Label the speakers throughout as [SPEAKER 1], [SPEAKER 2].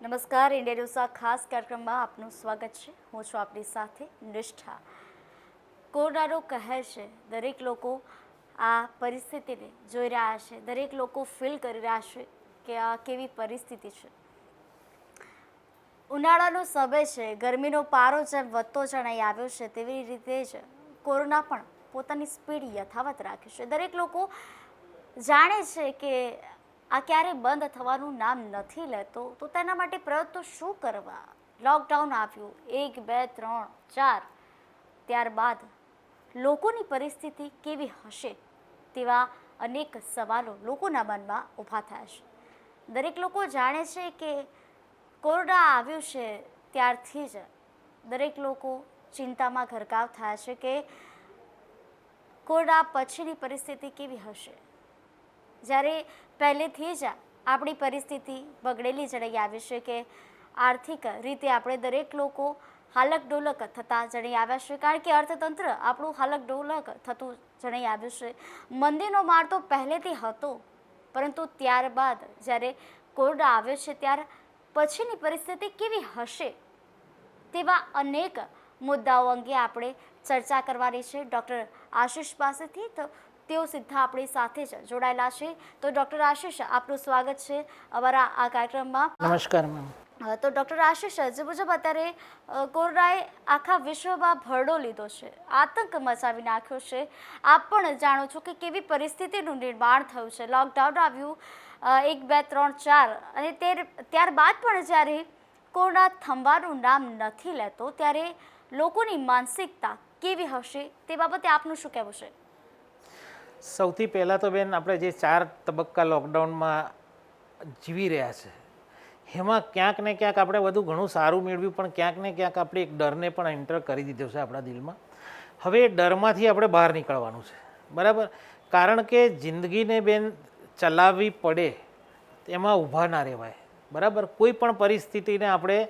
[SPEAKER 1] નમસ્કાર, ઇન્ડિયા ન્યૂઝના ખાસ કાર્યક્રમમાં આપનું સ્વાગત છે. હું છું આપની સાથે નિષ્ઠા. કોરોનાનો કહેર છે. દરેક લોકો આ પરિસ્થિતિને જોઈ રહ્યા છે. દરેક લોકો ફીલ કરી રહ્યા છે કે આ કેવી પરિસ્થિતિ છે. ઉનાળાનો સમય છે. ગરમીનો પારો જેમ વધતો જણાઈ આવ્યો છે તેવી રીતે જ કોરોના પણ પોતાની સ્પીડ યથાવત રાખે છે. દરેક લોકો જાણે છે કે આ ક્યારે બંધ થવાનું નામ નથી લેતો, તો તેના માટે પ્રયત્નો શું કરવા? લોકડાઉન આવ્યું 1, 2, 3, 4, ત્યારબાદ લોકોની પરિસ્થિતિ કેવી હશે તેવા અનેક સવાલો લોકોના મનમાં ઊભા થયા છે. દરેક લોકો જાણે છે કે કોરોના આવ્યું છે ત્યારથી જ દરેક લોકો ચિંતામાં ગરકાવ થયા છે કે કોરોના પછીની પરિસ્થિતિ કેવી હશે. જ્યારે પહેલેથી જ આપણી પરિસ્થિતિ બગડેલી જણાઈ આવી છે કે આર્થિક રીતે આપણે દરેક લોકો હાલક ડોલક થતા જણાઈ આવ્યા છે, કારણ કે અર્થતંત્ર આપણું હાલક ડોલક થતું જણાઈ આવ્યું છે. મંદીનો માર તો પહેલેથી હતો, પરંતુ ત્યારબાદ જ્યારે કોરોના આવ્યો છે ત્યાર પછીની પરિસ્થિતિ કેવી હશે તેવા અનેક મુદ્દાઓ અંગે આપણે ચર્ચા કરવાની છે ડૉક્ટર આશિષ પાસેથી. તો તેઓ સીધા આપણી સાથે જ જોડાયેલા છે. તો ડૉક્ટર આશિષ, આપનું સ્વાગત છે અમારા આ કાર્યક્રમમાં.
[SPEAKER 2] નમસ્કાર મેમ.
[SPEAKER 1] તો ડૉક્ટર આશિષ, જે મુજબ અત્યારે કોરોનાએ આખા વિશ્વમાં ભરડો લીધો છે, આતંક મચાવી નાખ્યો છે. આપ પણ જાણો છો કે કેવી પરિસ્થિતિનું નિર્માણ થયું છે. લોકડાઉન આવ્યું 1, 2, 3, 4 અને ત્યારબાદ પણ જ્યારે કોરોના થંભવાનું નામ નથી લેતો ત્યારે લોકોની માનસિકતા કેવી હશે તે બાબતે આપનું શું કહેવું છે?
[SPEAKER 2] સૌથી પહેલાં તો બેન, આપણે જે 4 તબક્કા લોકડાઉનમાં જીવી રહ્યા છે એમાં ક્યાંક ને ક્યાંક આપણે બધું ઘણું સારું મેળવ્યું, પણ ક્યાંક ને ક્યાંક આપણે એક ડરને પણ એન્ટર કરી દીધો છે આપણા દિલમાં. હવે એ ડરમાંથી આપણે બહાર નીકળવાનું છે, બરાબર? કારણ કે જિંદગીને બેન ચલાવવી પડે એમાં ઊભા ના રહેવાય, બરાબર? કોઈ પણ પરિસ્થિતિને આપણે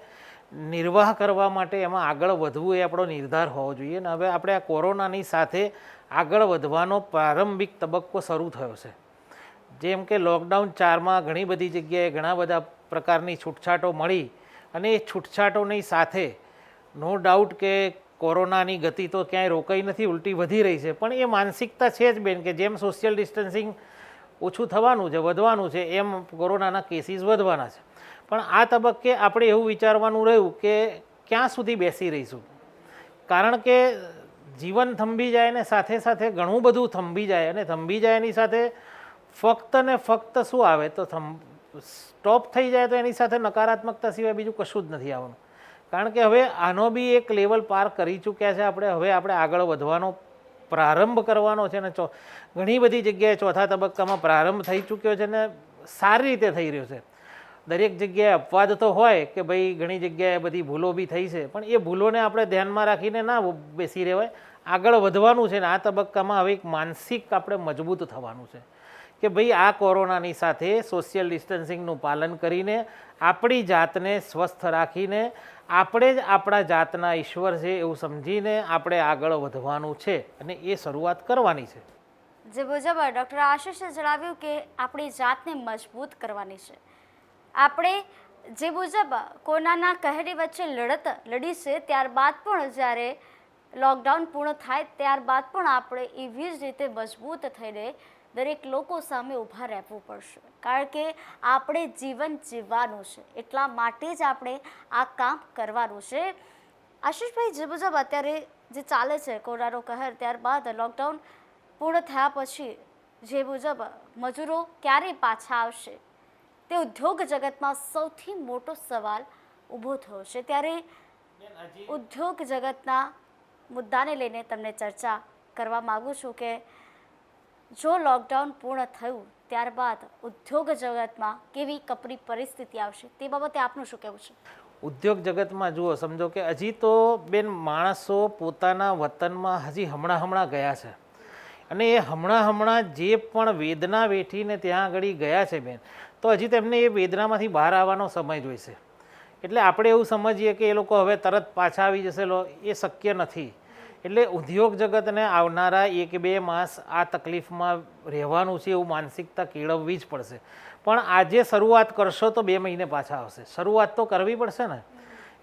[SPEAKER 2] નિર્વાહ કરવા માટે એમાં આગળ વધવું એ આપણો નિર્ધાર હોવો જોઈએ. ને હવે આપણે આ કોરોનાની સાથે આગળ વધવાનો પ્રારંભિક તબક્કો શરૂ થયો છે. જેમ કે લોકડાઉન 4માં ઘણી બધી જગ્યાએ ઘણા બધા પ્રકારની છૂટછાટો મળી, અને એ છૂટછાટોની સાથે નો ડાઉટ કે કોરોનાની ગતિ તો ક્યાંય રોકાઈ નથી, ઉલટી વધી રહી છે. પણ એ માનસિકતા છે જ બેન કે જેમ સોશિયલ ડિસ્ટન્સિંગ ઓછું થવાનું છે, વધવાનું છે, એમ કોરોનાના કેસીસ વધવાના છે. પણ આ તબક્કે આપણે એવું વિચારવાનું રહ્યું કે ક્યાં સુધી બેસી રહીશું. કારણ કે જીવન થંભી જાય ને સાથે સાથે ઘણું બધું થંભી જાય, અને થંભી જાય એની સાથે ફક્ત ને ફક્ત શું આવે તો સ્ટોપ થઈ જાય તો એની સાથે નકારાત્મકતા સિવાય બીજું કશું જ નથી આવવાનું. કારણ કે હવે આનો બી એક લેવલ પાર કરી ચૂક્યા છે આપણે. હવે આપણે આગળ વધવાનો પ્રારંભ કરવાનો છે, ને ઘણી બધી જગ્યાએ ચોથા તબક્કામાં પ્રારંભ થઈ ચૂક્યો છે ને સારી રીતે થઈ રહ્યો છે. દરેક જગ્યાએ અપવાદ તો હોય કે ભાઈ ઘણી જગ્યાએ બધી ભૂલો બી થઈ છે, પણ એ ભૂલોને આપણે ધ્યાનમાં રાખીને ના બેસી રહેવાય, આગળ વધવાનું છે. ને આ તબક્કામાં હવે એક માનસિક આપણે મજબૂત થવાનું છે કે ભાઈ આ કોરોનાની સાથે સોશિયલ ડિસ્ટન્સિંગનું પાલન કરીને આપણી જાતને સ્વસ્થ રાખીને આપણે જ આપણા જાતના ઈશ્વર છે એવું સમજીને આપણે આગળ વધવાનું છે, અને એ શરૂઆત કરવાની છે.
[SPEAKER 1] જે મુજબ ડૉક્ટર આશિષે જણાવ્યું કે આપણી જાતને મજબૂત કરવાની છે. આપણે જે મુજબ કોરોનાના કહેરની વચ્ચે લડત લડી છે, ત્યારબાદ પણ જ્યારે લોકડાઉન પૂર્ણ થાય ત્યારબાદ પણ આપણે એવી જ રીતે મજબૂત થઈને દરેક લોકો સામે ઊભા રહેવું પડશે. કારણ કે આપણે જીવન જીવવાનું છે, એટલા માટે જ આપણે આ કામ કરવાનું છે. આશિષભાઈ, જે મુજબ અત્યારે જે ચાલે છે કોરોનાનો કહેર, ત્યારબાદ લોકડાઉન પૂર્ણ થયા પછી જે મુજબ મજૂરો ક્યારે પાછા આવશે તે ઉદ્યોગ જગતમાં સૌથી મોટો સવાલ ઊભો થયો છે. ત્યારે ઉદ્યોગ જગતના મુદ્દાને લઈને તમને ચર્ચા કરવા માગું છું કે જો લોકડાઉન પૂર્ણ થયું ત્યારબાદ ઉદ્યોગ જગતમાં કેવી કપરી પરિસ્થિતિ આવશે તે બાબતે આપનું શું કહેવું છે?
[SPEAKER 2] ઉદ્યોગ જગતમાં જુઓ, સમજો કે હજી તો બેન માણસો પોતાના વતનમાં હજી હમણાં ગયા છે, અને એ હમણાં જે પણ વેદના વેઠીને ત્યાં આગળ ગયા છે બેન, તો હજી તેમને એ વેદનામાંથી બહાર આવવાનો સમય જોઈશે. એટલે આપણે એવું સમજીએ કે એ લોકો હવે તરત પાછા આવી જશે, એ શક્ય નથી. એટલે ઉદ્યોગ જગતને આવનારા 1-2 માસ આ તકલીફમાં રહેવાનું છે એવું માનસિકતા કેળવવી જ પડશે. પણ આજે શરૂઆત કરશો તો 2 મહિને પાછા આવશે. શરૂઆત તો કરવી પડશે ને.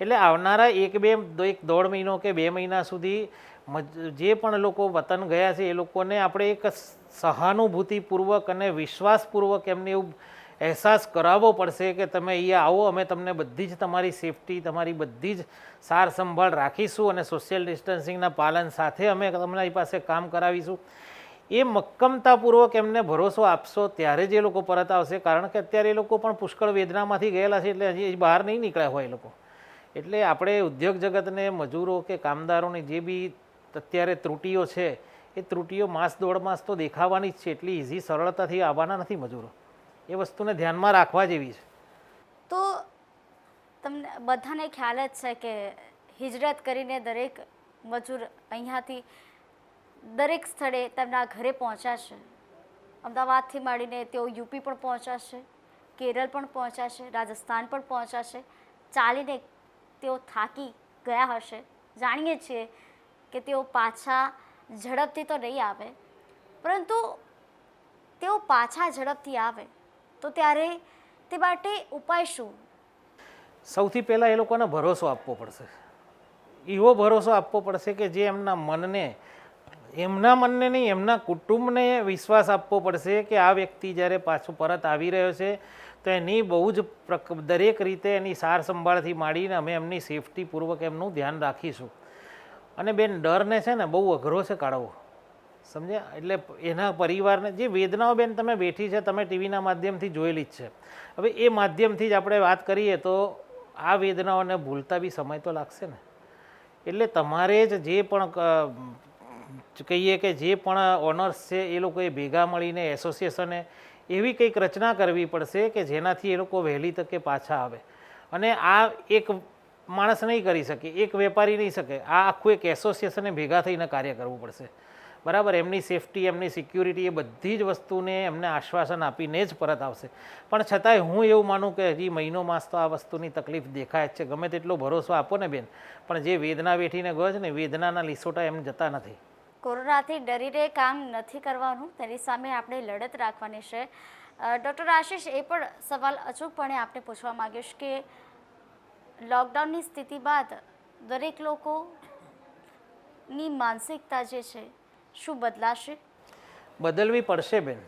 [SPEAKER 2] એટલે આવનારા એક દોઢ મહિનો કે 2 મહિના સુધી જે પણ લોકો વતન ગયા છે એ લોકોને આપણે એક સહાનુભૂતિપૂર્વક અને વિશ્વાસપૂર્વક એમને એવું અહેસાસ કરાવવો પડશે કે તમે અહીંયા આવો, અમે તમને બધી જ તમારી સેફટી, તમારી બધી જ સાર સંભાળ રાખીશું અને સોશિયલ ડિસ્ટન્સિંગના પાલન સાથે અમે તમારી પાસે કામ કરાવીશું. એ મક્કમતાપૂર્વક એમને ભરોસો આપશો ત્યારે જ એ લોકો પરત આવશે. કારણ કે અત્યારે એ લોકો પણ પુષ્કળ વેદનામાંથી ગયેલા છે, એટલે હજી બહાર નહીં નીકળ્યા હોય એ લોકો. એટલે આપણે ઉદ્યોગ જગતને, મજૂરો કે કામદારોની જે બી અત્યારે ત્રુટીઓ છે એ ત્રુટીઓ માસ દોઢ માસ તો દેખાવાની જ છે. એટલી ઇઝી સરળતાથી આવવાના નથી મજૂરો. એ વસ્તુને ધ્યાનમાં રાખવા જેવી છે.
[SPEAKER 1] તો તમને બધાને ખ્યાલ જ છે કે હિજરત કરીને દરેક મજૂર અહીંયાથી દરેક સ્થળે તેમના ઘરે પહોંચાશે. અમદાવાદથી માંડીને તેઓ યુપી પણ પહોંચાશે, કેરળ પણ પહોંચાશે, રાજસ્થાન પણ પહોંચાશે. ચાલીને તેઓ થાકી ગયા હશે. જાણીએ છીએ કે તેઓ પાછા ઝડપથી તો નહીં આવે, પરંતુ તેઓ પાછા ઝડપથી આવે તો ત્યારે તે માટે ઉપાય શું?
[SPEAKER 2] સૌથી પહેલાં એ લોકોને ભરોસો આપવો પડશે. એવો ભરોસો આપવો પડશે કે જે એમના મનને નહીં, એમના કુટુંબને વિશ્વાસ આપવો પડશે કે આ વ્યક્તિ જ્યારે પાછો પરત આવી રહ્યો છે તો એની બહુ જ દરેક રીતે એની સાર સંભાળથી માંડીને અમે એમની સેફટીપૂર્વક એમનું ધ્યાન રાખીશું. અને બેન, ડરને છે ને બહુ અઘરો છે કાઢવો, સમજ્યા? એટલે એના પરિવારને જે વેદનાઓ બેન તમે બેઠી છે, તમે ટીવીના માધ્યમથી જોયેલી જ છે. હવે એ માધ્યમથી જ આપણે વાત કરીએ તો આ વેદનાઓને ભૂલતા બી સમય તો લાગશે ને. એટલે તમારે જ જે પણ કહીએ કે જે પણ ઓનર્સ છે એ લોકોએ ભેગા મળીને એસોસિએશને એવી કંઈક રચના કરવી પડશે કે જેનાથી એ લોકો વહેલી તકે પાછા આવે. અને આ એક માણસ નહીં કરી શકે, એક વેપારી નહીં શકે, આ આખું એક એસોસિએશને ભેગા થઈને કાર્ય કરવું પડશે. બરાબર? એમની સેફટી, એમની સિક્યુરિટી, એ બધી જ વસ્તુને એમને આશ્વાસન આપીને જ પરત આવશે. પણ છતાંય હું એવું માનું કે હજી મહિનો માસ તો આ વસ્તુની તકલીફ દેખાય જ છે. ગમે તેટલો ભરોસો આપો ને બેન, પણ જે વેદના વેઠીને ગયો છે ને, વેદનાના લીસોટા એમ જતા નથી.
[SPEAKER 1] કોરોનાથી ડરીને કામ નથી કરવાનું, તેની સામે આપણે લડત રાખવાની છે. ડૉક્ટર આશિષ, એ પણ સવાલ અચૂકપણે આપણે પૂછવા માંગીશ કે લોકડાઉનની સ્થિતિ બાદ દરેક લોકોની માનસિકતા જે છે શું બદલાશે?
[SPEAKER 2] બદલવી પડશે બેન,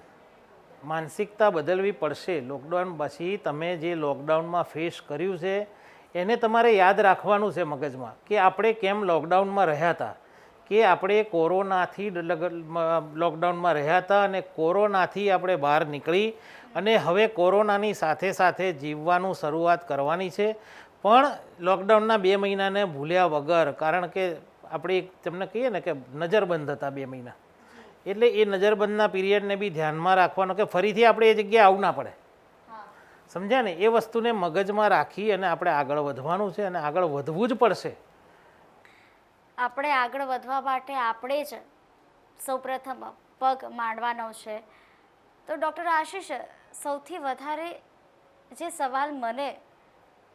[SPEAKER 2] માનસિકતા બદલવી પડશે. લોકડાઉન પછી તમે જે લોકડાઉનમાં ફેસ કર્યું છે એને તમારે યાદ રાખવાનું છે મગજમાં, કે આપણે કેમ લોકડાઉનમાં રહ્યા હતા, કે આપણે કોરોનાથી લોકડાઉનમાં રહ્યા હતા અને કોરોનાથી આપણે બહાર નીકળી અને હવે કોરોનાની સાથે સાથે જીવવાનું શરૂઆત કરવાની છે. પણ લોકડાઉનના 2 મહિનાને ભૂલ્યા વગર, કારણ કે આપણે તમને કહીએ ને કે નજરબંધ હતા 2 મહિના, એટલે એ નજરબંધના પીરિયડને બી ધ્યાનમાં રાખવાનો કે ફરીથી આપણે એ જગ્યાએ આવવું ના પડે. સમજ્યા ને? એ વસ્તુને મગજમાં રાખી અને આપણે આગળ વધવાનું છે અને આગળ વધવું જ પડશે.
[SPEAKER 1] આપણે આગળ વધવા માટે આપણે જ સૌપ્રથમ પગ માંડવાનો છે. તો ડૉક્ટર આશિષ, સૌથી વધારે જે સવાલ મને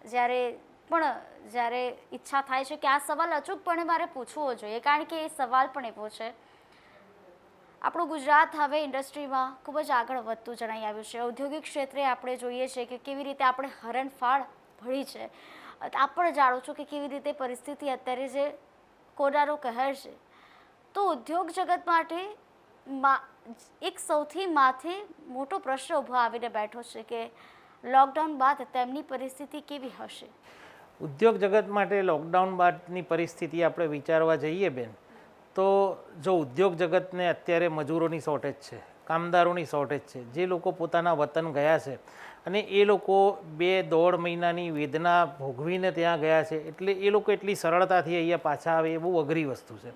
[SPEAKER 1] જ્યારે ઈચ્છા થાય છે કે આ સવાલ અચૂકપણે મારે પૂછવો જોઈએ, કારણ કે એ સવાલ પણ એવો છે, આપણું ગુજરાત હવે ઇન્ડસ્ટ્રીમાં ખૂબ જ આગળ વધતું જણાઈ આવ્યું છે. ઔદ્યોગિક ક્ષેત્રે આપણે જોઈએ છીએ કે કેવી રીતે આપણે હરણફાળ ભળી છે. આપ પણ જાણો છો કે કેવી રીતે પરિસ્થિતિ અત્યારે જે કોરોનાનો કહેર છે. તો ઉદ્યોગ જગત માટે એક સૌથી માથે મોટો પ્રશ્ન ઊભો આવીને બેઠો છે કે લોકડાઉન બાદ તેમની પરિસ્થિતિ કેવી હશે?
[SPEAKER 2] ઉદ્યોગ જગત માટે લોકડાઉન બાદની પરિસ્થિતિ આપણે વિચારવા જઈએ બેન, તો જો ઉદ્યોગ જગતને અત્યારે મજૂરોની શોર્ટેજ છે, કામદારોની શોર્ટેજ છે, જે લોકો પોતાના વતન ગયા છે અને એ લોકો 2-1.5 મહિનાની વેદના ભોગવીને ત્યાં ગયા છે, એટલે એ લોકો એટલી સરળતાથી અહીંયા પાછા આવે એ બહુ અઘરી વસ્તુ છે.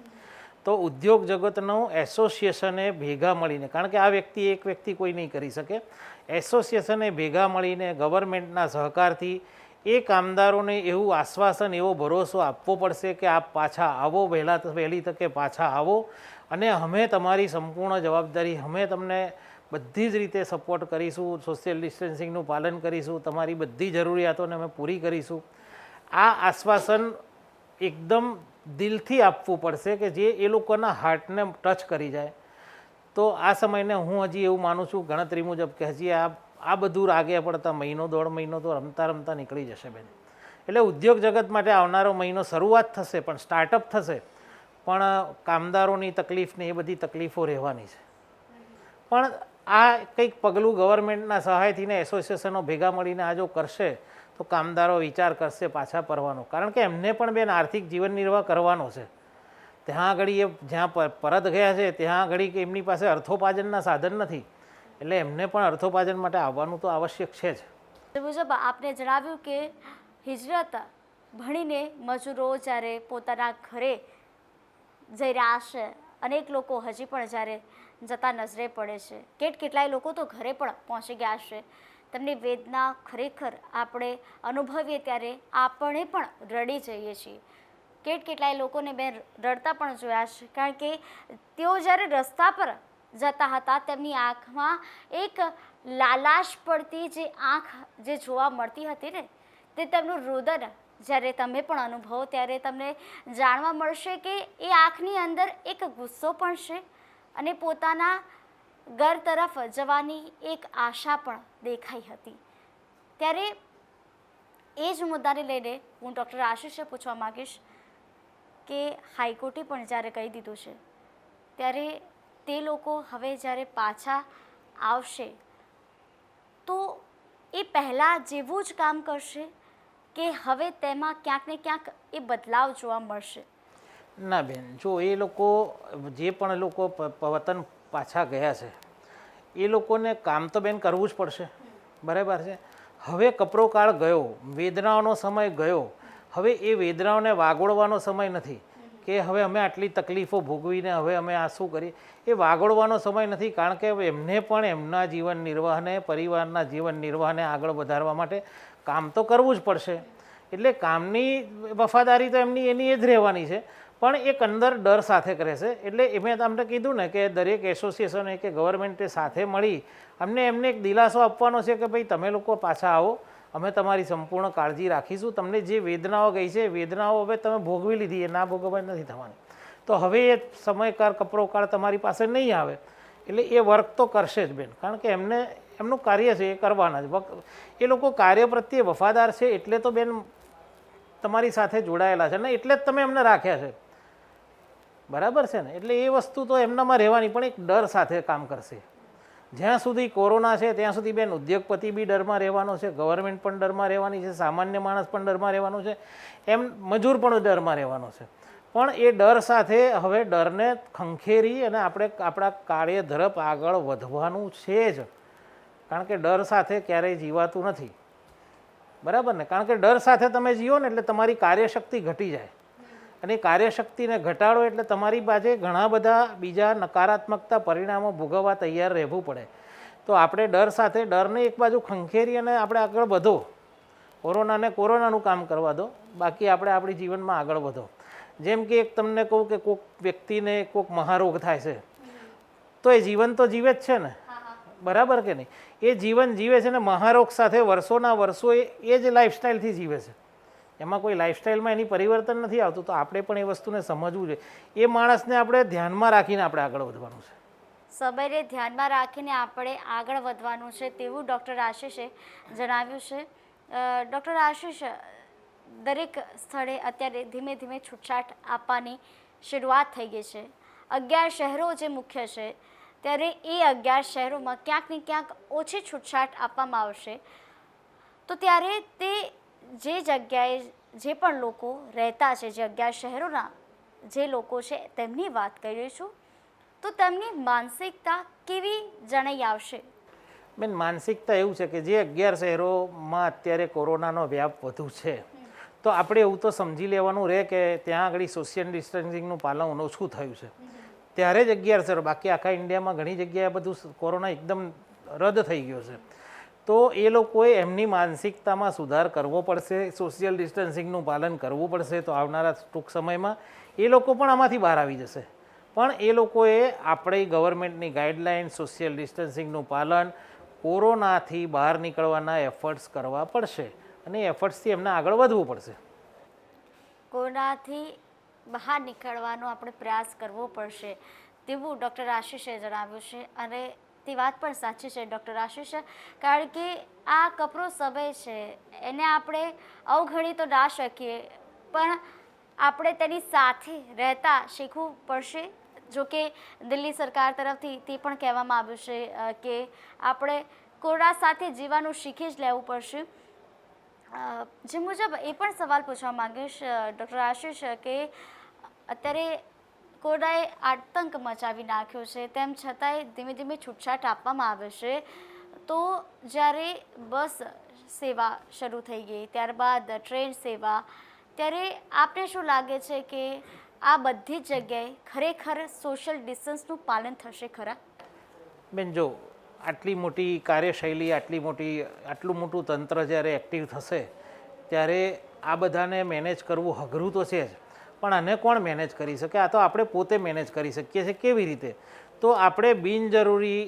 [SPEAKER 2] તો ઉદ્યોગ જગતનું એસોસિએશને ભેગા મળીને, કારણ કે આ એક વ્યક્તિ કોઈ નહીં કરી શકે, એસોસિએશને ભેગા મળીને ગવર્મેન્ટના સહકારથી એ કામદારોને એવું આશ્વાસન, એવો ભરોસો આપવો પડશે કે આપ પાછા આવો, વહેલી તકે પાછા આવો અને અમે તમારી સંપૂર્ણ જવાબદારી, અમે તમને બધી જ રીતે સપોર્ટ કરીશું, સોશિયલ ડિસ્ટન્સિંગનું પાલન કરીશું, તમારી બધી જરૂરિયાતોને અમે પૂરી કરીશું. આ આશ્વાસન એકદમ દિલથી આપવું પડશે કે જે એ લોકોના હાર્ટને ટચ કરી જાય. તો આ સમયને હું હજી એવું માનું છું ગણતરી મુજબ કે હજી આ બધું રાગે પડતા મહિનો 1.5 મહિનો તો રમતા રમતા નીકળી જશે બેન. એટલે ઉદ્યોગ જગત માટે આવનારો મહિનો શરૂઆત થશે, પણ સ્ટાર્ટઅપ થશે, પણ કામદારોની તકલીફ ને એ બધી તકલીફો રહેવાની છે. પણ આ કંઈક પગલું ગવર્મેન્ટના સહાયથી ને એસોસિએશનો ભેગા મળીને આ જો કરશે તો કામદારો વિચાર કરશે પાછા પરવાનો, કારણ કે એમને પણ બેન આર્થિક જીવન નિર્વાહ કરવાનો છે. ત્યાં આગળ એ જ્યાં પરત ગયા છે ત્યાં આગળ એમની પાસે અર્થોપાર્જનના સાધન નથી, એટલે એમને પણ અર્થોપાર્જન માટે આવવાનું તો આવશ્યક છે જ.
[SPEAKER 1] તે મુજબ આપને જણાવ્યું કે હિજરત ભણીને મજૂરો જ્યારે પોતાના ઘરે જઈ રહ્યા છે, અનેક લોકો હજી પણ જ્યારે જતા નજરે પડે છે, કેટલાય લોકો તો ઘરે પણ પહોંચી ગયા છે. તેમની વેદના ખરેખર આપણે અનુભવીએ ત્યારે આપણે પણ રડી જઈએ છીએ. કેટલાય લોકોને મેં રડતા પણ જોયા છે, કારણ કે તેઓ જ્યારે રસ્તા પર જતા હતા તેમની આંખમાં એક લાલાશ પડતી જે આંખ જે જોવા મળતી હતી ને, તે તેમનું રુદન જ્યારે તમે પણ અનુભવો ત્યારે તમને જાણવા મળશે કે એ આંખની અંદર એક ગુસ્સો પણ છે અને પોતાના ઘર તરફ જવાની એક આશા પણ દેખાઈ હતી. ત્યારે એ જ મુદ્દાને લઈને હું ડૉક્ટર આશીષને પૂછવા માગીશ કે હાઈકોર્ટે પણ જ્યારે કહી દીધું છે ત્યારે તે લોકો હવે જ્યારે પાછા આવશે તો એ પહેલાં જેવું જ કામ કરશે કે હવે તેમાં ક્યાંક ને ક્યાંક એ બદલાવ જોવા મળશે?
[SPEAKER 2] ના બેન, જો એ લોકો જે પણ લોકો વતન પાછા ગયા છે એ લોકોને કામ તો બેન કરવું જ પડશે, બરાબર છે. હવે કપરો કાળ ગયો, વેદનાઓનો સમય ગયો. હવે એ વેદનાઓને વાગોળવાનો સમય નથી કે હવે અમે આટલી તકલીફો ભોગવીને હવે અમે આ શું કરીએ, એ વાગોળવાનો સમય નથી. કારણ કે એમને પણ એમના જીવન નિર્વાહને, પરિવારના જીવન નિર્વાહને આગળ વધારવા માટે કામ તો કરવું જ પડશે. એટલે કામની વફાદારી તો એની એ જ રહેવાની છે, પણ એક અંદર ડર સાથે કરે છે. એટલે મેં તમને કીધું ને કે દરેક એસોસિએશને કે ગવર્મેન્ટે સાથે મળી એમને એક દિલાસો આપવાનો છે કે ભાઈ તમે લોકો પાછા આવો, અમે તમારી સંપૂર્ણ કાળજી રાખીશું. તમને જે વેદનાઓ ગઈ છે વેદનાઓ હવે તમે ભોગવી લીધી, એ ના ભોગવવાની નથી થવાની. તો હવે એ સમયકાળ કપરો કાળ તમારી પાસે નહીં આવે. એટલે એ વર્ક તો કરશે જ બેન, કારણ કે એમનું કાર્ય છે એ કરવાના જ. એ લોકો કાર્ય પ્રત્યે વફાદાર છે એટલે તો બેન તમારી સાથે જોડાયેલા છે ને, એટલે જ તમે એમને રાખ્યા છે, બરાબર છે ને. એટલે એ વસ્તુ તો એમનામાં રહેવાની, પણ એક ડર સાથે કામ કરશે. જ્યાં સુધી કોરોના છે ત્યાં સુધી બેન ઉદ્યોગપતિ બી ડરમાં રહેવાનો છે, ગવર્મેન્ટ પણ ડરમાં રહેવાની છે, સામાન્ય માણસ પણ ડરમાં રહેવાનો છે, એમ મજૂર પણ ડરમાં રહેવાનો છે. પણ એ ડર સાથે હવે ડરને ખંખેરી અને આપણે આપણા કાર્ય તરફ આગળ વધવાનું છે જ. કારણ કે ડર સાથે ક્યારેય જીવાતું નથી, બરાબર ને. કારણ કે ડર સાથે તમે જીવો ને એટલે તમારી કાર્યશક્તિ ઘટી જાય, અને કાર્યશક્તિને ઘટાડો એટલે તમારી પાસે ઘણા બધા બીજા નકારાત્મકતા પરિણામો ભોગવવા તૈયાર રહેવું પડે. તો આપણે ડર સાથે ડરને એક બાજુ ખંખેરી અને આપણે આગળ વધો. કોરોનાનું કામ કરવા દો, બાકી આપણે આપણી જીવનમાં આગળ વધો. જેમ કે એક તમને કહું કે કોઈક વ્યક્તિને કોઈક મહારોગ થાય છે તો એ જીવન તો જીવે જ છે ને, બરાબર કે નહીં. એ જીવન જીવે છે ને મહારોગ સાથે વર્ષોના વર્ષો એ જ લાઈફસ્ટાઈલથી જીવે છે. એમાં કોઈ લાઈફસ્ટાઈલમાં એની પરિવર્તન નથી આવતું. તો આપણે પણ એ વસ્તુને સમજવું જોઈએ. એ માણસને આપણે ધ્યાનમાં રાખીને આપણે આગળ વધવાનું છે.
[SPEAKER 1] સમયને ધ્યાનમાં રાખીને આપણે આગળ વધવાનું છે તેવું ડૉક્ટર આશીષે જણાવ્યું છે. ડૉક્ટર આશીષ, દરેક સ્થળે અત્યારે ધીમે ધીમે છૂટછાટ આપવાની શરૂઆત થઈ ગઈ છે. 11 શહેરો જે મુખ્ય છે ત્યારે એ 11 શહેરોમાં ક્યાંક ને ક્યાંક ઓછી છૂટછાટ આપવામાં આવશે. તો ત્યારે તે જે જગ્યાએ જે પણ લોકો રહેતા છે, જે 11 શહેરોના જે લોકો છે તેમની વાત કરી રહી છું, તો તેમની માનસિકતા કેવી જણાઈ આવશે?
[SPEAKER 2] બેન, માનસિકતા એવું છે કે જે 11 શહેરોમાં અત્યારે કોરોનાનો વ્યાપ વધુ છે, તો આપણે એવું તો સમજી લેવાનું રહે કે ત્યાં આગળ સોશિયલ ડિસ્ટન્સિંગનું પાલન ઓછું થયું છે, ત્યારે જ 11 શહેરો. બાકી આખા ઇન્ડિયામાં ઘણી જગ્યાએ બધું કોરોના એકદમ રદ થઈ ગયો છે. તો એ લોકોએ એમની માનસિકતામાં સુધાર કરવો પડશે, સોશિયલ ડિસ્ટન્સિંગનું પાલન કરવું પડશે. તો આવનારા ટૂંક સમયમાં એ લોકો પણ આમાંથી બહાર આવી જશે. પણ એ લોકોએ આપણી ગવર્મેન્ટની ગાઈડલાઇન, સોશિયલ ડિસ્ટન્સિંગનું પાલન, કોરોનાથી બહાર નીકળવાના એફર્ટ્સ કરવા પડશે, અને એફર્ટ્સથી એમને આગળ વધવું પડશે.
[SPEAKER 1] કોરોનાથી બહાર નીકળવાનો આપણે પ્રયાસ કરવો પડશે તેવું ડૉક્ટર આશીષે જણાવ્યું છે. અને તે વાત પણ સાચી છે ડૉક્ટર આશીષ, કારણ કે આ કપરો સમય છે એને આપણે અવગણી તો ના શકીએ, પણ આપણે તેની સાથે રહેતા શીખવું પડશે. જો કે દિલ્હી સરકાર તરફથી તે પણ કહેવામાં આવ્યું છે કે આપણે કોરોના સાથે જીવવાનું શીખી જ લેવું પડશે. જે મુજબ એ પણ સવાલ પૂછવા માંગીશ ડૉક્ટર આશીષ કે અત્યારે કોરોનાએ આતંક મચાવી નાખ્યો છે, તેમ છતાંય ધીમે ધીમે છૂટછાટ આપવામાં આવે છે. તો જ્યારે બસ સેવા શરૂ થઈ ગઈ, ત્યારબાદ ટ્રેન સેવા, ત્યારે આપને શું લાગે છે કે આ બધી જ જગ્યાએ ખરેખર સોશિયલ ડિસ્ટન્સનું પાલન થશે ખરા?
[SPEAKER 2] બેન જો, આટલી મોટી કાર્યશૈલી, આટલું મોટું તંત્ર જ્યારે એક્ટિવ થશે ત્યારે આ બધાને મેનેજ કરવું અઘરું તો છે જ, પણ આને કોણ મેનેજ કરી શકે? આ તો આપણે પોતે મેનેજ કરી શકીએ છીએ. કેવી રીતે? તો આપણે બિનજરૂરી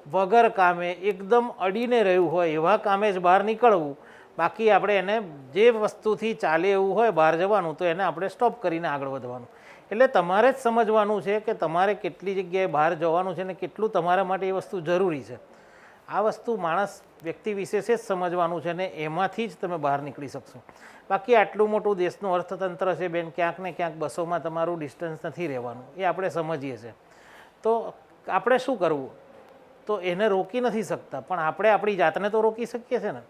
[SPEAKER 2] વગર કામે એકદમ અડીને રહ્યું હોય એવા કામે જ બહાર નીકળવું. બાકી આપણે એને જે વસ્તુથી ચાલે એવું હોય બહાર જવાનું તો એને આપણે સ્ટોપ કરીને આગળ વધવાનું. એટલે તમારે જ સમજવાનું છે કે તમારે કેટલી જગ્યાએ બહાર જવાનું છે ને કેટલું તમારા માટે એ વસ્તુ જરૂરી છે. આ વસ્તુ માણસ વ્યક્તિ વિશેષે જ સમજવાનું છે ને એમાંથી જ તમે બહાર નીકળી શકશો. બાકી આટલું મોટું દેશનું અર્થતંત્ર છે બેન, ક્યાંક ને ક્યાંક બસોમાં તમારું ડિસ્ટન્સ નથી રહેવાનું, એ આપણે સમજીએ છીએ. તો આપણે શું કરવું? તો એને રોકી નથી શકતા, પણ આપણે આપણી જાતને તો રોકી શકીએ છીએ ને.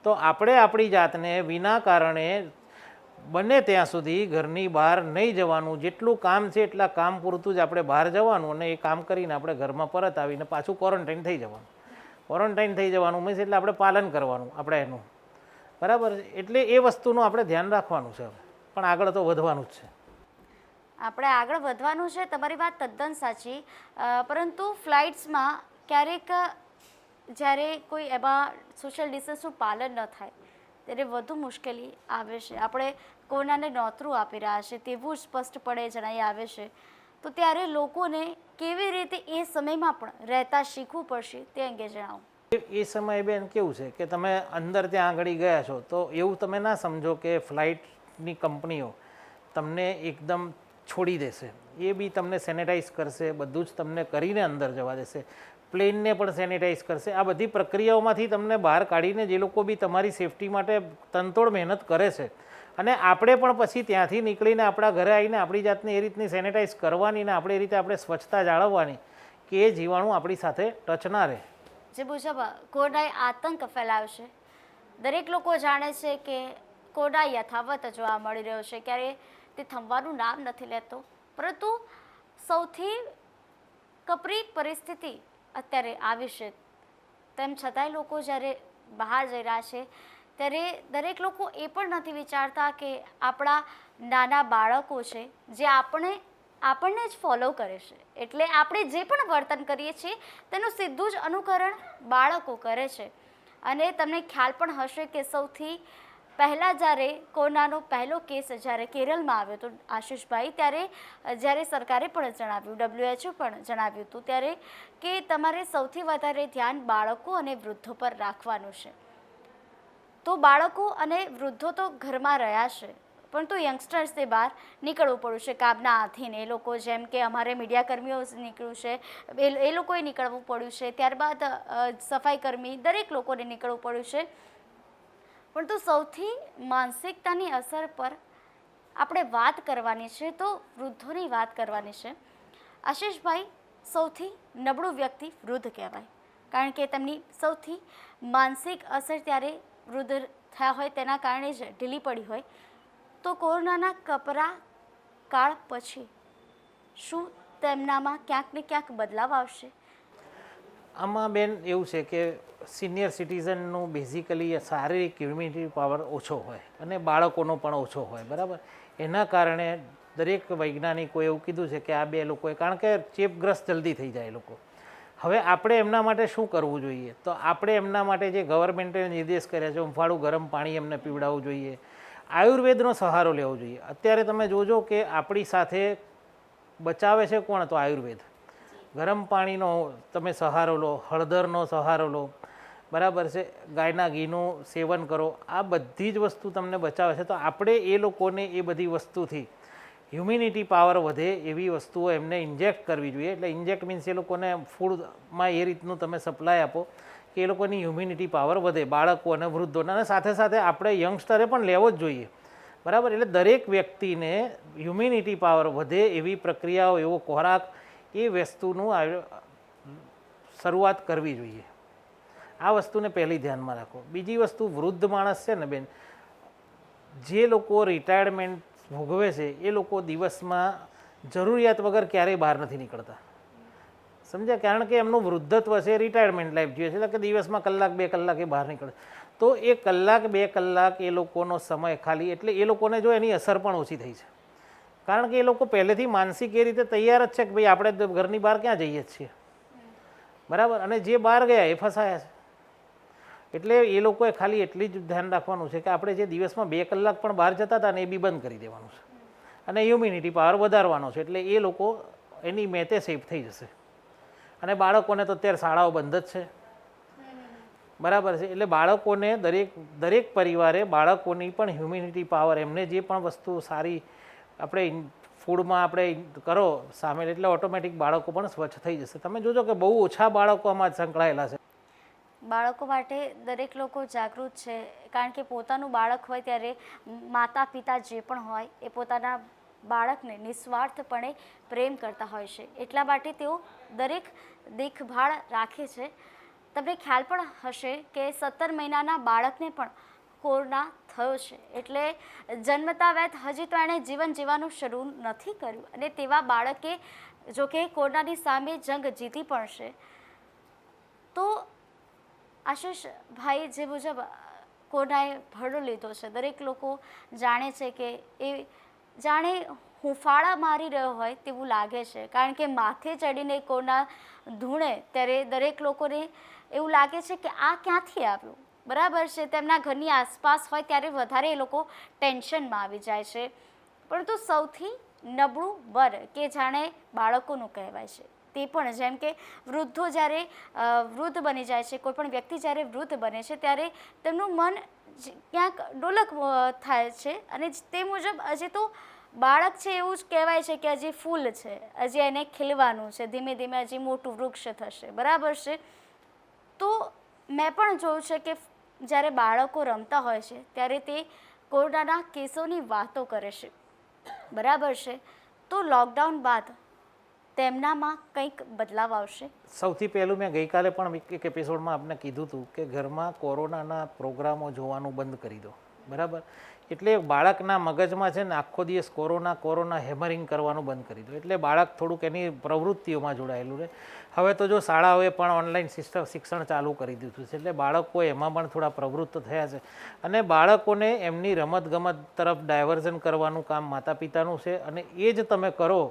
[SPEAKER 2] તો આપણે આપણી જાતને વિના કારણે બને ત્યાં સુધી ઘરની બહાર નહીં જવાનું. જેટલું કામ છે એટલા કામ પૂરતું જ આપણે બહાર જવાનું અને એ કામ કરીને આપણે ઘરમાં પરત આવીને પાછું ક્વોરન્ટાઇન થઈ જવાનું. ક્વોરન્ટાઇન થઈ જવાનું મીન્સ એટલે આપણે પાલન કરવાનું આપણે એનું, બરાબર? એટલે એ વસ્તુનું આપણે ધ્યાન રાખવાનું છે, પણ આગળ તો વધવાનું જ છે.
[SPEAKER 1] આપણે આગળ વધવાનું છે, તમારી વાત તદ્દન સાચી. પરંતુ ફ્લાઇટ્સમાં ક્યારેક જ્યારે કોઈ એમાં સોશિયલ ડિસ્ટન્સનું પાલન ન થાય ત્યારે વધુ મુશ્કેલી આવે છે. આપણે કોરોનાને નોતરું આપી રહ્યા છે તેવું સ્પષ્ટપણે જણાઈ આવે છે. તો ત્યારે લોકોને કેવી રીતે એ સમયમાં પણ રહેતા શીખવું પડશે તે અંગે જણાવો.
[SPEAKER 2] એ સમયે બેન કેવું છે કે તમે અંદર ત્યાં આગળ ગયા છો તો એવું તમે ના સમજો કે ફ્લાઇટની કંપનીઓ તમને એકદમ છોડી દેશે. એ બી તમને સેનેટાઈઝ કરશે, બધું જ તમને કરીને અંદર જવા દેશે. પ્લેનને પણ સેનેટાઈઝ કરશે. આ બધી પ્રક્રિયાઓમાંથી તમને બહાર કાઢીને જે લોકો બી તમારી સેફટી માટે તનતોડ મહેનત કરે છે અને આપણે પણ પછી ત્યાંથી નીકળીને આપણા ઘરે આવીને આપણી જાતને એ રીતની સેનેટાઈઝ કરવાની ને આપણે એ રીતે આપણે સ્વચ્છતા જાળવવાની કે એ જીવાણું આપણી સાથે ટચ ના રહે.
[SPEAKER 1] જે મુજબ કોરોનાએ આતંક ફેલાવ્યો છે, દરેક લોકો જાણે છે કે કોરોના યથાવત જોવા મળી રહ્યો છે, ક્યારે તે થમવાનું નામ નથી લેતો. પરંતુ સૌથી કપરી પરિસ્થિતિ અત્યારે આવી છે, તેમ છતાંય લોકો જ્યારે બહાર જઈ રહ્યા છે ત્યારે દરેક લોકો એ પણ નથી વિચારતા કે આપણા નાના બાળકો છે જે આપણને જ ફોલો કરે છે. એટલે આપણે જે પણ વર્તન કરીએ છીએ તેનું સીધું જ અનુકરણ બાળકો કરે છે. અને તમને ખ્યાલ પણ હશે કે સૌથી પહેલાં જ્યારે કોરોનાનો પહેલો કેસ જ્યારે કેરળમાં આવ્યો હતો આશીષભાઈ, ત્યારે જ્યારે સરકારે પણ જણાવ્યું, WHO પણ જણાવ્યું હતું ત્યારે કે તમારે સૌથી વધારે ધ્યાન બાળકો અને વૃદ્ધો પર રાખવાનું છે. તો બાળકો અને વૃદ્ધો તો ઘરમાં રહ્યા છે, પરંતુ યંગસ્ટર્સને બહાર નીકળવું પડ્યું છે કામના આધીન. એ લોકો જેમ કે અમારે મીડિયાકર્મીઓ નીકળ્યું છે, એ લોકોએ નીકળવું પડ્યું છે, ત્યારબાદ સફાઈકર્મી, દરેક લોકોને નીકળવું પડ્યું છે. પરંતુ સૌથી માનસિકતાની અસર પર આપણે વાત કરવાની છે તો વૃદ્ધોની વાત કરવાની છે. આશીષભાઈ, સૌથી નબળું વ્યક્તિ વૃદ્ધ કહેવાય, કારણ કે તેમની સૌથી માનસિક અસર ત્યારે વૃદ્ધ થયા હોય તેના કારણે જ ઢીલી પડી હોય. તો કોરોનાના કપરા કાળ પછી શું તેમનામાં ક્યાંક ને ક્યાંક બદલાવ આવશે?
[SPEAKER 2] આમાં બેન એવું છે કે સિનિયર સિટીઝનનું બેઝિકલી શારીરિક ઇમ્યુનિટી પાવર ઓછો હોય અને બાળકોનો પણ ઓછો હોય, બરાબર? એના કારણે દરેક વૈજ્ઞાનિકોએ એવું કીધું છે કે આ બે લોકોએ, કારણ કે ચેપગ્રસ્ત જલ્દી થઈ જાય લોકો. હવે આપણે એમના માટે શું કરવું જોઈએ? તો આપણે એમના માટે જે ગવર્મેન્ટે નિર્દેશ કર્યા છે, હુંફાળું ગરમ પાણી એમને પીવડાવવું જોઈએ, આયુર્વેદનો સહારો લેવો જોઈએ. અત્યારે તમે જોજો કે આપણી સાથે બચાવે છે કોણ? તો આયુર્વેદ. ગરમ પાણીનો તમે સહારો લો, હળદરનો સહારો લો, બરાબર છે, ગાયના ઘીનું સેવન કરો. આ બધી જ વસ્તુ તમને બચાવે છે. તો આપણે એ લોકોને એ બધી વસ્તુથી હ્યુમિનિટી પાવર વધે એવી વસ્તુઓ એમને ઇન્જેક્ટ કરવી જોઈએ. એટલે ઇન્જેક્ટ મીન્સ એ લોકોને ફૂડમાં એ રીતનું તમે સપ્લાય આપો કે એ લોકોની હ્યુમિનિટી પાવર વધે, બાળકો અને વૃદ્ધોને. અને સાથે સાથે આપણે યંગસ્ટરે પણ લેવો જ જોઈએ, બરાબર. એટલે દરેક વ્યક્તિને હ્યુમિનિટી પાવર વધે એવી પ્રક્રિયાઓ, એવો ખોરાક, એ વસ્તુનું શરૂઆત કરવી જોઈએ. આ વસ્તુને પહેલી ધ્યાનમાં રાખો. બીજી વસ્તુ, વૃદ્ધ માણસ છે ને બેન, જે લોકો રિટાયરમેન્ટ ભોગવે છે એ લોકો દિવસમાં જરૂરિયાત વગર ક્યારેય બહાર નથી નીકળતા, સમજ્યા? કારણ કે એમનું વૃદ્ધત્વ છે, રિટાયરમેન્ટ લાઈફ જોઈએ છે, એટલે કે દિવસમાં કલાક 2 કલાક એ બહાર નીકળે. તો એ કલાક 2 કલાક એ લોકોનો સમય ખાલી, એટલે એ લોકોને જો એની અસર પણ ઓછી થઈ છે. કારણ કે એ લોકો પહેલેથી માનસિક એ રીતે તૈયાર જ છે કે ભાઈ આપણે ઘરની બહાર ક્યાં જઈએ છીએ, બરાબર. અને જે બહાર ગયા એ ફસાયા છે. એટલે એ લોકોએ ખાલી એટલી જ ધ્યાન રાખવાનું છે કે આપણે જે દિવસમાં 2 કલાક પણ બહાર જતા હતા ને એ બી બંધ કરી દેવાનું છે, અને હ્યુમિનિટી પાવર વધારવાનો છે. એટલે એ લોકો એની મેતે સેફ થઈ જશે. અને બાળકોને તો અત્યારે શાળાઓ બંધ જ છે, બરાબર છે. એટલે બાળકોને દરેક પરિવારે બાળકોની પણ હ્યુમિનિટી પાવર, એમને જે પણ વસ્તુ સારી આપણે ફૂડમાં આપણે કરો સામેલ, એટલે ઓટોમેટિક બાળકો પણ સ્વચ્છ થઈ જશે. તમે જોજો કે બહુ ઓછા બાળકો આમાં સંકળાયેલા છે.
[SPEAKER 1] બાળકો માટે દરેક લોકો જાગૃત છે, કારણ કે પોતાનું બાળક હોય ત્યારે માતા પિતા જે પણ હોય એ પોતાના બાળકને નિસ્વાર્થપણે પ્રેમ કરતા હોય છે. એટલા માટે તેઓ દરેક દેખભાળ રાખે છે. તમને ખ્યાલ પણ હશે કે 17 મહિનાના બાળકને પણ કોરોના થયો છે. એટલે જન્મતા વેત હજી તો એણે જીવન જીવવાનું શરૂ નથી કર્યું, અને તેવા બાળકે જોકે કોરોનાની સામે જંગ જીતી પણ છે. તો આશીષ ભાઈ, જે મુજબ કોરોનાએ ભરડો લીધો છે, દરેક લોકો જાણે છે કે એ જાણે હુંફાળા મારી રહ્યો હોય તેવું લાગે છે. કારણ કે માથે ચડીને કોરોના ધૂણે ત્યારે દરેક લોકોને એવું લાગે છે કે આ ક્યાંથી આવ્યું, બરાબર છે. તેમના ઘરની આસપાસ હોય ત્યારે વધારે એ લોકો ટેન્શનમાં આવી જાય છે. પરંતુ સૌથી નબળું વર કે જાણે બાળકોનું કહેવાય છે, તે પણ જેમ કે વૃદ્ધો જ્યારે વૃદ્ધ બની જાય છે, કોઈ પણ વ્યક્તિ જ્યારે વૃદ્ધ બને છે ત્યારે તેમનું મન ક્યાંક ડોલક થાય છે. અને તે મુજબ હજી તો બાળક છે એવું જ કહેવાય છે કે હજી ફૂલ છે, હજી એને ખીલવાનું છે, ધીમે ધીમે હજી મોટું વૃક્ષ થશે, બરાબર છે. તો મેં પણ જોયું છે કે જ્યારે બાળકો રમતા હોય છે ત્યારે તે કોરોનાના કેસોની વાતો કરે છે, બરાબર છે. તો લોકડાઉન બાદ તેમનામાં કંઈક બદલાવ આવશે.
[SPEAKER 2] સૌથી પહેલું, મેં ગઈકાલે પણ એક એપિસોડમાં આપને કીધું હતું કે ઘરમાં કોરોનાના પ્રોગ્રામો જોવાનું બંધ કરી દો, બરાબર. એટલે બાળકના મગજમાં છે ને આખો દિવસ કોરોના હેમરિંગ કરવાનું બંધ કરી દો. એટલે બાળક થોડુંક એની પ્રવૃત્તિઓમાં જોડાયેલું રહે. હવે તો જો શાળાઓએ પણ ઓનલાઈન શિક્ષણ ચાલુ કરી દીધું છે, એટલે બાળકો એમાં પણ થોડા પ્રવૃત્ત થયા છે. અને બાળકોને એમની રમતગમત તરફ ડાયવર્ઝન કરવાનું કામ માતા પિતાનું છે. અને એ જ તમે કરો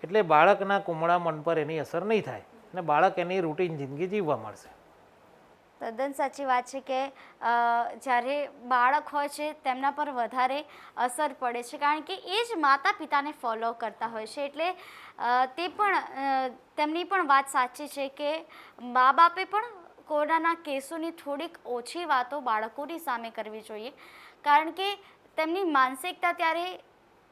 [SPEAKER 2] એટલે બાળકના કુમળા મન પર એની અસર નહીં થાય, અને બાળક એની રૂટીન જિંદગી જીવવા મળશે.
[SPEAKER 1] તદ્દન સાચી વાત છે કે જ્યારે બાળક હોય છે તેમના પર વધારે અસર પડે છે, કારણ કે એ જ માતા પિતાને ફોલો કરતા હોય છે. એટલે તે પણ તેમની પણ વાત સાચી છે કે મા બાપે પણ કોરોનાના કેસોની થોડીક ઓછી વાતો બાળકોની સામે કરવી જોઈએ, કારણ કે તેમની માનસિકતા ત્યારે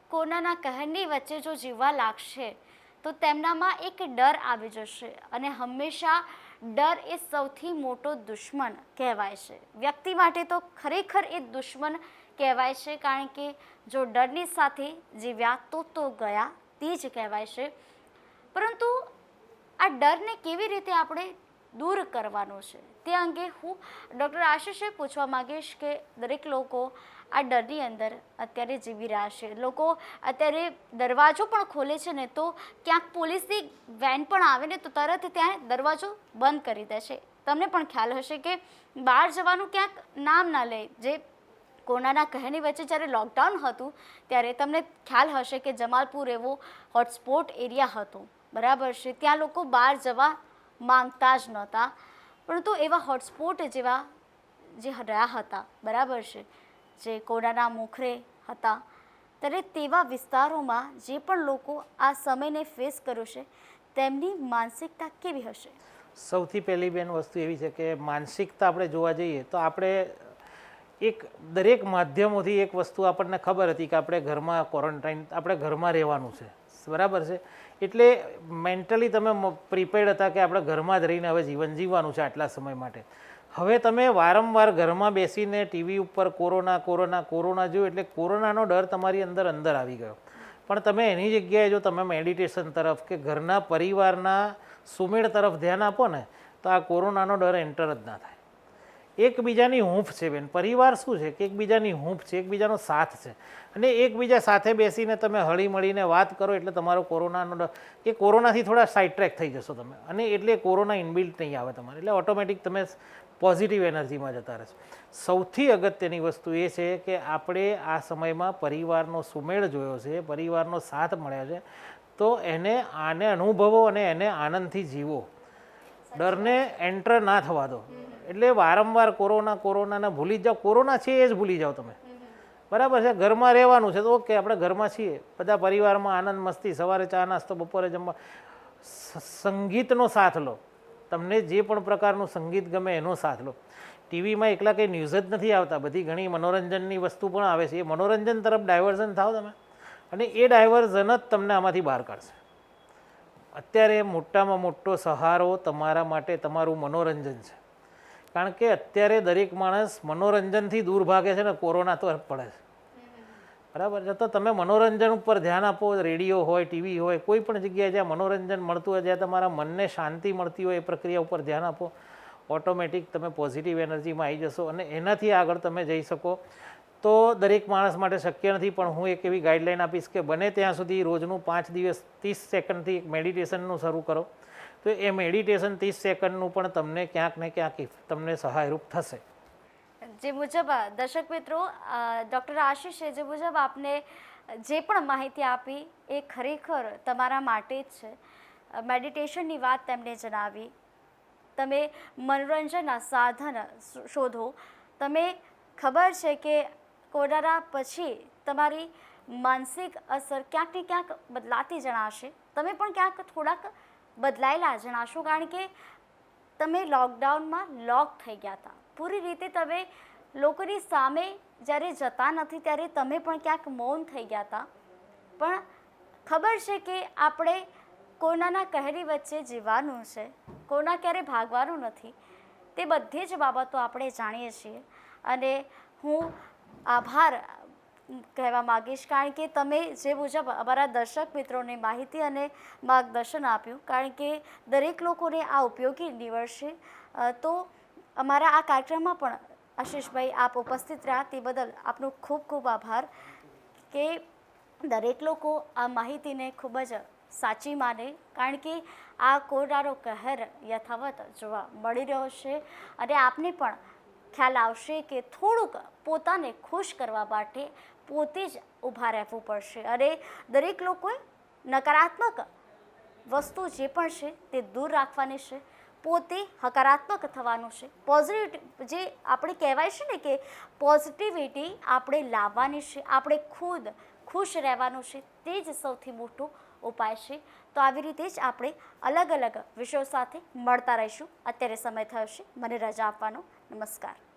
[SPEAKER 1] કોરોનાના કહેરની વચ્ચે જો જીવવા લાગશે તો તેમનામાં એક ડર આવી જશે. અને હંમેશા ડર એ સૌથી મોટો દુશ્મન કહેવાય છે. વ્યક્તિ માટે તો ખરેખર એ દુશ્મન કહેવાય છે, કારણ કે જો ડરની સાથે જીવ્યા તો ગયા તે જ કહેવાય છે. પરંતુ આ ડરને કેવી રીતે આપણે દૂર કરવાનો છે તે અંગે હું ડૉક્ટર આશીષે પૂછવા માંગીશ કે દરેક લોકો આ ડરની અંદર અત્યારે જીવી રહ્યા છે. લોકો અત્યારે દરવાજો પણ ખોલે છે ને તો ક્યાંક પોલીસની વેન પણ આવે ને તો તરત ત્યાં દરવાજો બંધ કરી દે છે. તમને પણ ખ્યાલ હશે કે બહાર જવાનું ક્યાંક નામ ના લે. જે કોરોનાના કહેરની વચ્ચે જ્યારે લોકડાઉન હતું ત્યારે તમને ખ્યાલ હશે કે જમાલપુર એવો હોટસ્પોટ એરિયા હતો, બરાબર છે. ત્યાં લોકો બહાર જવા માંગતા જ નહોતા, પરંતુ એવા હોટસ્પોટ જેવા જે રહ્યા હતા, બરાબર છે, જે કોરોનાના મોખરે હતા, ત્યારે તેવા વિસ્તારોમાં જે પણ લોકો આ સમયને ફેસ કર્યો છે તેમની માનસિકતા કેવી હશે?
[SPEAKER 2] સૌથી પહેલી બેન વસ્તુ એવી છે કે માનસિકતા આપણે જોવા જઈએ તો આપણે એક દરેક માધ્યમોથી એક વસ્તુ આપણને ખબર હતી કે આપણે ઘરમાં ક્વોરન્ટાઇન આપણે ઘરમાં રહેવાનું છે, બરાબર છે. એટલે મેન્ટલી તમે પ્રિપેર્ડ હતા કે આપણે ઘરમાં જ રહીને હવે જીવન જીવવાનું છે આટલા સમય માટે. હવે તમે વારંવાર ઘરમાં બેસીને ટીવી ઉપર કોરોના કોરોના કોરોના જોયું એટલે કોરોનાનો ડર તમારી અંદર આવી ગયો. પણ તમે એની જગ્યાએ જો તમે મેડિટેશન તરફ કે ઘરના પરિવારના સુમેળ તરફ ધ્યાન આપો ને તો આ કોરોનાનો ડર એન્ટર જ ના થાય. એકબીજાની હૂંફ છે બેન, પરિવાર શું છે કે એકબીજાની હૂંફ છે, એકબીજાનો સાથ છે, અને એકબીજા સાથે બેસીને તમે હળી મળીને વાત કરો એટલે તમારો કોરોનાનો ડર કે કોરોનાથી થોડા સાઇડ ટ્રેક થઈ જશો તમે, અને એટલે કોરોના ઇનબિલ્ટ નહીં આવે તમારે, એટલે ઓટોમેટિક તમે પોઝિટિવ એનર્જીમાં જતા રહેશો. સૌથી અગત્યની વસ્તુ એ છે કે આપણે આ સમયમાં પરિવારનો સુમેળ જોયો છે, પરિવારનો સાથ મળ્યો છે, તો આને અનુભવો અને એને આનંદથી જીવો, ડરને એન્ટર ના થવા દો. એટલે વારંવાર કોરોનાને ભૂલી જાઓ, કોરોના છે એ જ ભૂલી જાઓ તમે, બરાબર છે. ઘરમાં રહેવાનું છે તો ઓકે, આપણે ઘરમાં છીએ, બધા પરિવારમાં આનંદ મસ્તી, સવારે ચા નાસ્તો, બપોરે જમવા, સંગીતનો સાથ લો, તમને જે પણ પ્રકારનું સંગીત ગમે એનો સાથ લો. ટીવીમાં એકલા કંઈ ન્યૂઝ જ નથી આવતા, બધી ઘણી મનોરંજનની વસ્તુ પણ આવે છે, એ મનોરંજન તરફ ડાયવર્ઝન થાવ તમે, અને એ ડાયવર્ઝન જ તમને આમાંથી બહાર કાઢશે. અત્યારે મોટામાં મોટો સહારો તમારા માટે તમારું મનોરંજન છે, કારણ કે અત્યારે દરેક માણસ મનોરંજનથી દૂર ભાગે છે ને કોરોના તરફ પડે છે, બરાબર છે. તો તમે મનોરંજન ઉપર ધ્યાન આપો, રેડિયો હોય, ટીવી હોય, કોઈ પણ જગ્યાએ જ્યાં મનોરંજન મળતું હોય, જ્યાં તમારા મનને શાંતિ મળતી હોય એ પ્રક્રિયા ઉપર ધ્યાન આપો, ઓટોમેટિક તમે પોઝિટિવ એનર્જીમાં આવી જશો અને એનાથી આગળ તમે જઈ શકો. તો દરેક માણસ માટે શક્ય નથી, પણ હું એક એવી ગાઈડલાઈન આપીશ કે બને ત્યાં સુધી રોજનું 5 દિવસ 30 સેકન્ડથી એક મેડિટેશનનું શરૂ કરો, તો એ મેડિટેશન 30 સેકન્ડનું પણ તમને ક્યાંક ને ક્યાંક તમને સહાયરૂપ થશે.
[SPEAKER 1] જે મુજબ દર્શક મિત્રો, ડૉક્ટર આશીષે જે મુજબ આપને જે પણ માહિતી આપી એ ખરેખર તમારા માટે જ છે. મેડિટેશનની વાત તેમણે જણાવી, તમે મનોરંજનના સાધન શોધો. તમે ખબર છે કે કોરોના પછી તમારી માનસિક અસર ક્યાંક ને ક્યાંક બદલાતી જણાશે, તમે પણ ક્યાંક થોડાક બદલાયેલા જણાશો, કારણ કે તમે લોકડાઉનમાં લોક થઈ ગયા હતા પૂરી રીતે. તમે લોકોની સામે જ્યારે જતા નથી ત્યારે તમે પણ ક્યાંક મૌન થઈ ગયા હતા. પણ ખબર છે કે આપણે કોરોનાના કહેરી વચ્ચે જીવવાનું છે, કોરોના ક્યારે ભાગવાનું નથી, તે બધી જ બાબતો આપણે જાણીએ છીએ. અને હું આભાર કહેવા માગીશ, કારણ કે તમે જે મુજબ અમારા દર્શક મિત્રોને માહિતી અને માર્ગદર્શન આપ્યું, કારણ કે દરેક લોકોને આ ઉપયોગી નીવડશે. તો અમારા આ કાર્યક્રમમાં પણ આશીષભાઈ આપ ઉપસ્થિત રહ્યા તે બદલ આપનો ખૂબ ખૂબ આભાર, કે દરેક લોકો આ માહિતીને ખૂબ જ સાચી માને, કારણ કે આ કોરોનાનો કહેર યથાવત જોવા મળી રહ્યો છે. અને આપને પણ ખ્યાલ આવશે કે થોડુંક પોતાને ખુશ કરવા માટે પોતે જ ઊભા રહેવું પડશે, અને દરેક લોકોએ નકારાત્મક વસ્તુ જે પણ છે તે દૂર રાખવાની છે, પોતે હકારાત્મક થવાનું છે. પોઝિટિવ જે આપણે કહેવાય છે ને કે પોઝિટિવિટી આપણે લાવવાની છે, આપણે ખુદ ખુશ રહેવાનું છે, તે જ સૌથી મોટો ઉપાય છે. તો આવી રીતે જ આપણે અલગ અલગ વિષયો સાથે મળતા રહીશું. અત્યારે સમય થયો છે મને રજા આપવાનો. નમસ્કાર.